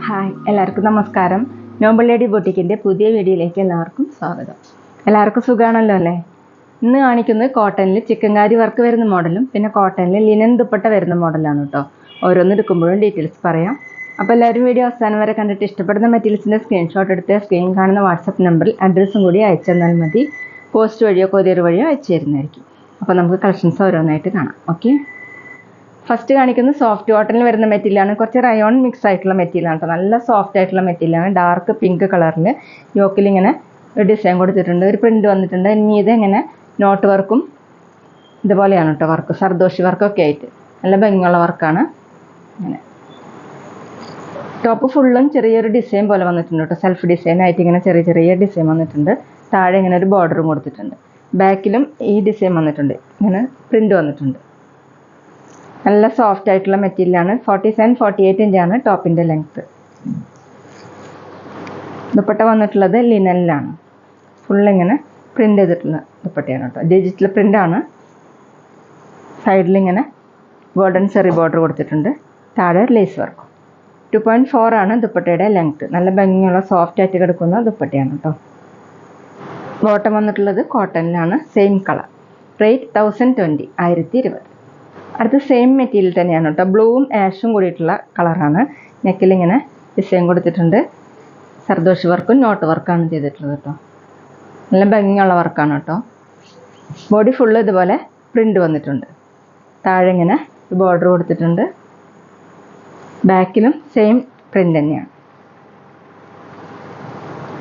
Hi, എല്ലാവർക്കും നമസ്കാരം. Noble lady ബൊട്ടിക്കിൻ്റെ പുതിയ വീഡിയോയിലേക്ക് എല്ലാവർക്കും സ്വാഗതം. എല്ലാവർക്കും സുഖമാണല്ലോ അല്ലേ? ഇന്ന് കാണിക്കുന്നത് കോട്ടണിൽ ചിക്കൻകാരി വർക്ക് വരുന്ന മോഡലും പിന്നെ കോട്ടണിൽ ലിനൻ ദുപ്പട്ട വരുന്ന മോഡലാണ് കേട്ടോ. ഓരോന്ന് എടുക്കുമ്പോഴും ഡീറ്റെയിൽസ് പറയാം. അപ്പോൾ എല്ലാവരും വീഡിയോ അവസാനം വരെ കണ്ടിട്ട് ഇഷ്ടപ്പെടുന്ന മെറ്റീരിയൽസിൻ്റെ സ്ക്രീൻഷോട്ട് എടുത്ത് സ്ക്രീൻ കാണുന്ന വാട്സപ്പ് നമ്പറിൽ അഡ്രസ്സും കൂടി അയച്ചു തന്നാൽ മതി. പോസ്റ്റ് വഴിയോ കൊറിയർ വഴിയോ അയച്ചു തരുന്നതായിരിക്കും. അപ്പോൾ നമുക്ക് കളക്ഷൻസ് ഓരോന്നായിട്ട് കാണാം. ഓക്കെ, ഫസ്റ്റ് കാണിക്കുന്നത് സോഫ്റ്റ് കോട്ടണിൽ വരുന്ന മെറ്റീരിയലാണ്. കുറച്ച് റയോൺ മിക്സ് ആയിട്ടുള്ള മെറ്റീരിയലാണ് കേട്ടോ. നല്ല സോഫ്റ്റ് ആയിട്ടുള്ള മെറ്റീരിയലാണ്. ഡാർക്ക് പിങ്ക് കളറിൽ യോക്കിൽ ഇങ്ങനെ ഒരു ഡിസൈൻ കൊടുത്തിട്ടുണ്ട്, ഒരു പ്രിൻറ്റ് വന്നിട്ടുണ്ട്. ഇനി ഇത് ഇങ്ങനെ നോട്ട് വർക്കും ഇതുപോലെയാണ് കേട്ടോ വർക്ക്, സർദോഷി വർക്കൊക്കെ ആയിട്ട് നല്ല ഭംഗിയുള്ള വർക്കാണ്. ഇങ്ങനെ ടോപ്പ് ഫുള്ളും ചെറിയൊരു ഡിസൈൻ പോലെ വന്നിട്ടുണ്ട് കേട്ടോ. സെൽഫ് ഡിസൈൻ ആയിട്ട് ഇങ്ങനെ ചെറിയ ചെറിയ ഡിസൈൻ വന്നിട്ടുണ്ട്. താഴെ ഇങ്ങനെ ഒരു ബോർഡറും കൊടുത്തിട്ടുണ്ട്. ബാക്കിലും ഈ ഡിസൈൻ വന്നിട്ടുണ്ട്, ഇങ്ങനെ പ്രിൻറ്റ് വന്നിട്ടുണ്ട്. നല്ല സോഫ്റ്റ് ആയിട്ടുള്ള മെറ്റീരിയലാണ്. 47-48 ഇഞ്ചാണ് ടോപ്പിൻ്റെ ലെങ്ത്ത്. ദുപ്പട്ട വന്നിട്ടുള്ളത് ലിനനിലാണ്. ഫുള്ളിങ്ങനെ പ്രിൻ്റ് ചെയ്തിട്ടുള്ള ദുപ്പട്ടയാണ് കേട്ടോ. ഡിജിറ്റൽ പ്രിൻ്റാണ്. സൈഡിലിങ്ങനെ ഗോൾഡൻ ചെറി ബോർഡർ കൊടുത്തിട്ടുണ്ട്. താഴെ ലേസ് വർക്കും. 2.4 ആണ് ദുപ്പട്ടയുടെ ലെങ്ത്ത്. നല്ല ഭംഗിയുള്ള സോഫ്റ്റ് ആയിട്ട് കിടക്കുന്ന ദുപ്പട്ടയാണ് കേട്ടോ. ബോട്ടം വന്നിട്ടുള്ളത് കോട്ടണിലാണ്. Same colour. റേറ്റ് 1020, 1020. അടുത്ത സെയിം മെറ്റീരിയൽ തന്നെയാണ് കേട്ടോ. ബ്ലൂവും ആഷും കൂടിയിട്ടുള്ള കളറാണ്. നെക്കിലിങ്ങനെ ഡിസൈൻ കൊടുത്തിട്ടുണ്ട്. സർദോഷി വർക്കും നോട്ട് വർക്കാണ് ചെയ്തിട്ടുള്ളത് കേട്ടോ. നല്ല ഭംഗിയുള്ള വർക്കാണ് കേട്ടോ. ബോഡി ഫുള്ള് ഇതുപോലെ പ്രിൻ്റ് വന്നിട്ടുണ്ട്. താഴെ ഇങ്ങനെ ബോർഡർ കൊടുത്തിട്ടുണ്ട്. ബാക്കിലും സെയിം പ്രിൻ്റ് തന്നെയാണ്.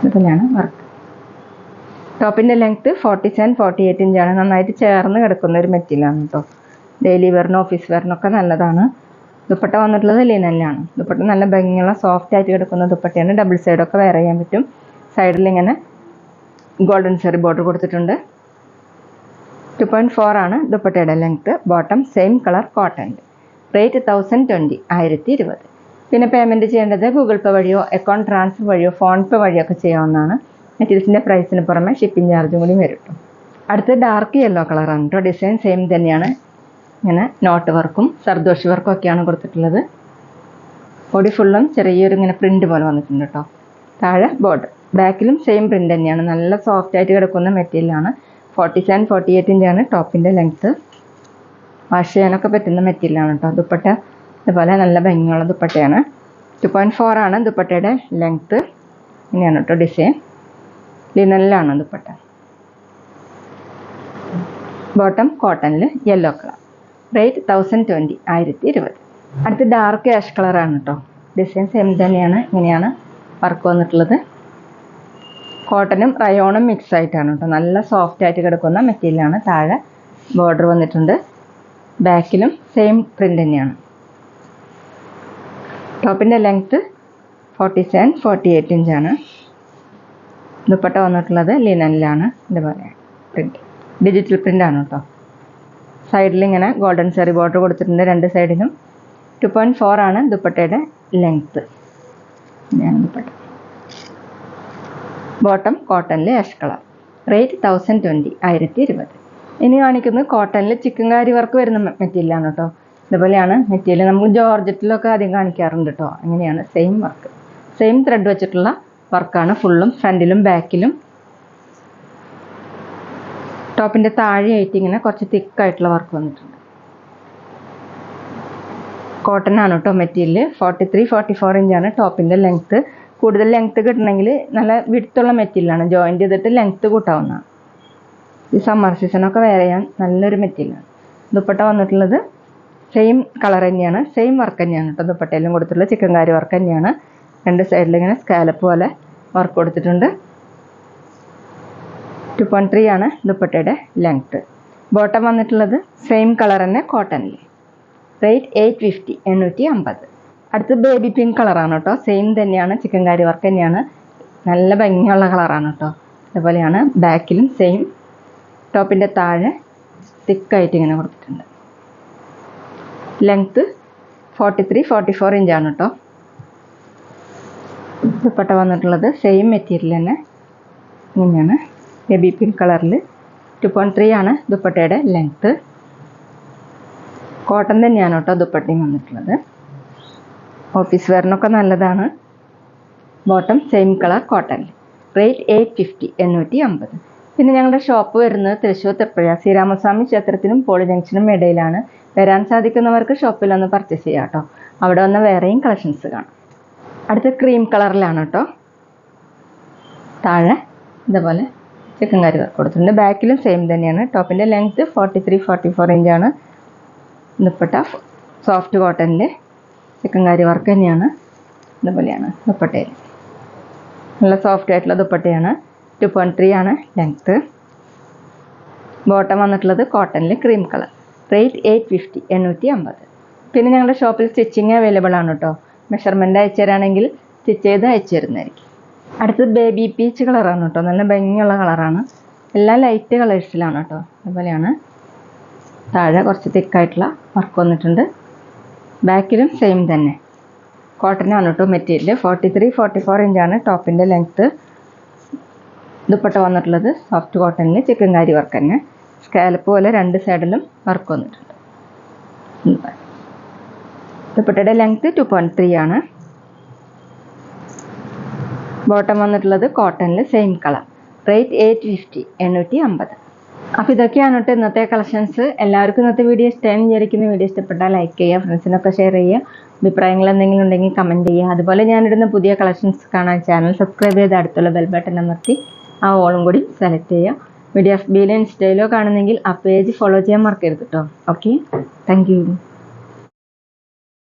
ഇതുതന്നെയാണ് വർക്ക്. ടോപ്പിൻ്റെ ലെങ്ത്ത് 47-48 ഇഞ്ചാണ്. നന്നായിട്ട് ചേർന്ന് കിടക്കുന്ന ഒരു മെറ്റീരിയലാണ് കേട്ടോ. ഡെയിലി വെയറിനും ഓഫീസ് വെയറിനൊക്കെ നല്ലതാണ്. ദുപ്പട്ട വന്നിട്ടുള്ളത് ലിനനിലാണ്. ദുപ്പട്ട നല്ല ഭംഗിയുള്ള സോഫ്റ്റ് ആയിട്ട് കിടക്കുന്ന ദുപ്പട്ടയാണ്. ഡബിൾ സൈഡൊക്കെ വെയർ ചെയ്യാൻ പറ്റും. സൈഡിൽ ഇങ്ങനെ ഗോൾഡൻ ചെറി ബോർഡർ കൊടുത്തിട്ടുണ്ട്. 2.4 ആണ് ദുപ്പട്ടയുടെ ലെങ്ത്ത്. ബോട്ടം സെയിം കളർ കോട്ടണിൽ. റേറ്റ് 1020, 1020. പിന്നെ പേയ്മെൻറ്റ് ചെയ്യേണ്ടത് ഗൂഗിൾ പേ വഴിയോ അക്കൗണ്ട് ട്രാൻസ്ഫർ വഴിയോ ഫോൺ പേ വഴിയോ ഒക്കെ ചെയ്യാവുന്നതാണ്. മെറ്റീരിയൽസിൻ്റെ പ്രൈസിന് പുറമെ ഷിപ്പിംഗ് ചാർജും കൂടി വരും കേട്ടോ. അടുത്ത് ഡാർക്ക് യെല്ലോ കളറാണ് കേട്ടോ. ഡിസൈൻ സെയിം തന്നെയാണ്. ഇങ്ങനെ നോട്ട് വർക്കും സർദോഷി വർക്കും ഒക്കെയാണ് കൊടുത്തിട്ടുള്ളത്. ബോഡി ഫുള്ളും ചെറിയൊരു ഇങ്ങനെ പ്രിൻ്റ് പോലെ വന്നിട്ടുണ്ട് കേട്ടോ. താഴെ ബോർഡർ. ബാക്കിലും സെയിം പ്രിൻ്റ് തന്നെയാണ്. നല്ല സോഫ്റ്റ് ആയിട്ട് കിടക്കുന്ന മെറ്റീരിയലാണ്. 47-48 ഇഞ്ചാണ് ടോപ്പിൻ്റെ ലെങ്ത്ത്. വാഷ് ചെയ്യാനൊക്കെ പറ്റുന്ന മെറ്റീരിയലാണ് കേട്ടോ. ദുപ്പട്ട ഇതുപോലെ നല്ല ഭംഗിയുള്ള ദുപ്പട്ടയാണ്. 2.4 ആണ് ദുപ്പട്ടയുടെ ലെങ്ത്ത്. ഇങ്ങനെയാണ് കേട്ടോ ഡിസൈൻ. ലിനനിലാണ് ദുപ്പട്ട. ബോട്ടം കോട്ടണിൽ യെല്ലോ കളർ. റേറ്റ് 1020, 1020. അടുത്ത് ഡാർക്ക് ആഷ് കളറാണ് കേട്ടോ. ഡിസൈൻ സെയിം തന്നെയാണ്. ഇങ്ങനെയാണ് വർക്ക് വന്നിട്ടുള്ളത്. കോട്ടനും റയോണും മിക്സ് ആയിട്ടാണ് കേട്ടോ. നല്ല സോഫ്റ്റ് ആയിട്ട് കിടക്കുന്ന മെറ്റീരിയലാണ്. താഴെ ബോർഡർ വന്നിട്ടുണ്ട്. ബാക്കിലും സെയിം പ്രിൻ്റ് തന്നെയാണ്. ടോപ്പിൻ്റെ ലെങ്ത്ത് 47-48 ഇഞ്ചാണ്. ദുപ്പട്ട വന്നിട്ടുള്ളത് ലിനനിലാണ്. ഇതുപോലെ പ്രിൻ്റ്, ഡിജിറ്റൽ പ്രിൻ്റാണ് കേട്ടോ. സൈഡിൽ ഇങ്ങനെ ഗോൾഡൻ ചെറി ബോർഡർ കൊടുത്തിട്ടുണ്ട് രണ്ട് സൈഡിലും. 2.4 ആണ് ദുപ്പട്ടയുടെ ലെങ്ത്ത്. ഇങ്ങനെയാണ് ദുപ്പട്ട. ബോട്ടം കോട്ടണിൽ ആഷ് കളർ. റേറ്റ് 1020, 1020. ഇനി കാണിക്കുന്നത് കോട്ടണിൽ ചിക്കൻകാരി വർക്ക് വരുന്ന മെറ്റീരിയലാണ് കേട്ടോ. ഇതുപോലെയാണ് മെറ്റീരിയൽ. നമുക്ക് ജോർജറ്റിലൊക്കെ ആദ്യം കാണിക്കാറുണ്ട് കേട്ടോ. അങ്ങനെയാണ് സെയിം വർക്ക്. സെയിം ത്രെഡ് വെച്ചിട്ടുള്ള വർക്കാണ് ഫുള്ളും, ഫ്രണ്ടിലും ബാക്കിലും. ടോപ്പിൻ്റെ താഴെയായിട്ട് ഇങ്ങനെ കുറച്ച് തിക്കായിട്ടുള്ള വർക്ക് വന്നിട്ടുണ്ട്. കോട്ടൺ ആണ് കേട്ടോ മെറ്റീരിയൽ. 43-44 ഇഞ്ചാണ് ടോപ്പിൻ്റെ ലെങ്ത്ത്. കൂടുതൽ ലെങ്ത്ത് കിട്ടണമെങ്കിൽ നല്ല വിടുത്തുള്ള മെറ്റീരിയലാണ്. ജോയിൻറ്റ് ചെയ്തിട്ട് ലെങ്ത്ത് കൂട്ടാവുന്നതാണ്. ഈ സമ്മർ സീസണൊക്കെ വെയർ ചെയ്യാൻ നല്ലൊരു മെറ്റീരിയലാണ്. ദുപ്പട്ട വന്നിട്ടുള്ളത് സെയിം കളർ തന്നെയാണ്. സെയിം വർക്ക് തന്നെയാണ് കേട്ടോ. ദുപ്പട്ടയിലും കൊടുത്തിട്ടുള്ള ചിക്കൻകാരി വർക്ക് തന്നെയാണ്. രണ്ട് സൈഡിൽ ഇങ്ങനെ സ്കാലപ്പ് പോലെ വർക്ക് കൊടുത്തിട്ടുണ്ട്. 2.3 ആണ് ദുപ്പട്ടയുടെ ലെങ്ത്ത്. ബോട്ടം വന്നിട്ടുള്ളത് സെയിം കളർ തന്നെ കോട്ടണിൽ. റേറ്റ് 850, 850. അടുത്ത് ബേബി പിങ്ക് കളറാണ് കേട്ടോ. സെയിം തന്നെയാണ്. ചിക്കൻകാരി വർക്ക് തന്നെയാണ്. നല്ല ഭംഗിയുള്ള കളറാണ് കേട്ടോ. അതുപോലെയാണ് ബാക്കിലും സെയിം. ടോപ്പിൻ്റെ താഴെ തിക്കായിട്ട് ഇങ്ങനെ കൊടുത്തിട്ടുണ്ട്. ലെങ്ത്ത് 43-44 ഇഞ്ചാണ് കേട്ടോ. ദുപ്പട്ട വന്നിട്ടുള്ളത് സെയിം മെറ്റീരിയൽ തന്നെ. ഇങ്ങനെയാണ് ബേബി പിങ്ക് കളറിൽ. 2.3 ആണ് ദുപ്പട്ടയുടെ ലെങ്ത്ത്. കോട്ടൺ തന്നെയാണ് കേട്ടോ ദുപ്പട്ടയും വന്നിട്ടുള്ളത്. ഓഫീസ് വെയറിനൊക്കെ നല്ലതാണ്. Bottom same colour cotton. Rate 850 850. പിന്നെ ഞങ്ങളുടെ ഷോപ്പ് വരുന്നത് തൃശ്ശൂർ തൃപ്പുഴ ശ്രീരാമസ്വാമി ക്ഷേത്രത്തിനും പോളി ജംഗ്ഷനും ഇടയിലാണ്. വരാൻ സാധിക്കുന്നവർക്ക് ഷോപ്പിൽ ഒന്ന് പർച്ചേസ് ചെയ്യാം കേട്ടോ. അവിടെ വന്ന് വേറെയും കളക്ഷൻസ് കാണാം. അടുത്ത ക്രീം കളറിലാണ് കേട്ടോ. താഴെ ഇതേപോലെ ചിക്കൻ കറി വർക്ക് കൊടുത്തിട്ടുണ്ട്. ബാക്കിലും സെയിം തന്നെയാണ്. ടോപ്പിൻ്റെ ലെങ്ത്ത് 43-44 ഇഞ്ചാണ്. ദുപ്പട്ട സോഫ്റ്റ് കോട്ടണിൽ ചിക്കൻ കറി വർക്ക് തന്നെയാണ്. ഇതുപോലെയാണ് ദുപ്പട്ടയിൽ. നല്ല സോഫ്റ്റ് ആയിട്ടുള്ള ദുപ്പട്ടയാണ്. 2.3 ആണ് ലെങ്ത്ത്. ബോട്ടം വന്നിട്ടുള്ളത് കോട്ടണിൽ ക്രീം കളർ. റേറ്റ് 850 850. പിന്നെ ഞങ്ങളുടെ ഷോപ്പിൽ സ്റ്റിച്ചിങ് അവൈലബിൾ ആണ് കേട്ടോ. മെഷർമെൻറ്റ് അയച്ചു തരാണെങ്കിൽ സ്റ്റിച്ച് ചെയ്ത് അയച്ചു തരുന്നതായിരിക്കും. അടുത്തത് ബേബി പീച്ച് കളറാണ് കേട്ടോ. നല്ല ഭംഗിയുള്ള കളറാണ്. എല്ലാം ലൈറ്റ് കളേഴ്സിലാണ് കേട്ടോ. അതുപോലെയാണ്. താഴെ കുറച്ച് തിക്കായിട്ടുള്ള വർക്ക് വന്നിട്ടുണ്ട്. ബാക്കിലും സെയിം തന്നെ കോട്ടനാണ് കേട്ടോ മെറ്റീരിയൽ. 43-44 ഇഞ്ചാണ് ടോപ്പിൻ്റെ ലെങ്ത്ത്. ദുപ്പട്ട വന്നിട്ടുള്ളത് സോഫ്റ്റ് കോട്ടണിൽ ചിക്കൻ കാരി വർക്ക് തന്നെ. സ്കാലപ്പ് പോലെ രണ്ട് സൈഡിലും വർക്ക് വന്നിട്ടുണ്ട്. ദുപ്പട്ടയുടെ ലെങ്ത്ത് 2.3 ആണ്. ബോട്ടം വന്നിട്ടുള്ളത് കോട്ടണിൽ സെയിം കളർ. റേറ്റ് 850 850. അപ്പോൾ ഇതൊക്കെയാണ് കേട്ടോ ഇന്നത്തെ കളക്ഷൻസ്. എല്ലാവർക്കും ഇന്നത്തെ വീഡിയോ ഇഷ്ടമായി വിചാരിക്കുന്ന. വീഡിയോ ഇഷ്ടപ്പെട്ടാൽ ലൈക്ക് ചെയ്യുക, ഫ്രണ്ട്സിനൊക്കെ ഷെയർ ചെയ്യുക. അഭിപ്രായങ്ങൾ എന്തെങ്കിലും ഉണ്ടെങ്കിൽ കമൻറ്റ് ചെയ്യുക. അതുപോലെ ഞാനിടുന്ന പുതിയ കളക്ഷൻസ് കാണാൻ ചാനൽ സബ്സ്ക്രൈബ് ചെയ്ത് അടുത്തുള്ള ബെൽ ബട്ടൺ അമർത്തി ആ ഓളും കൂടി സെലക്ട് ചെയ്യുക. വീഡിയോ FBയിലോ ഇൻസ്റ്റയിലോ കാണുന്നെങ്കിൽ ആ പേജ് ഫോളോ ചെയ്യാൻ മറക്കരുത് കേട്ടോ. Okay, thank you.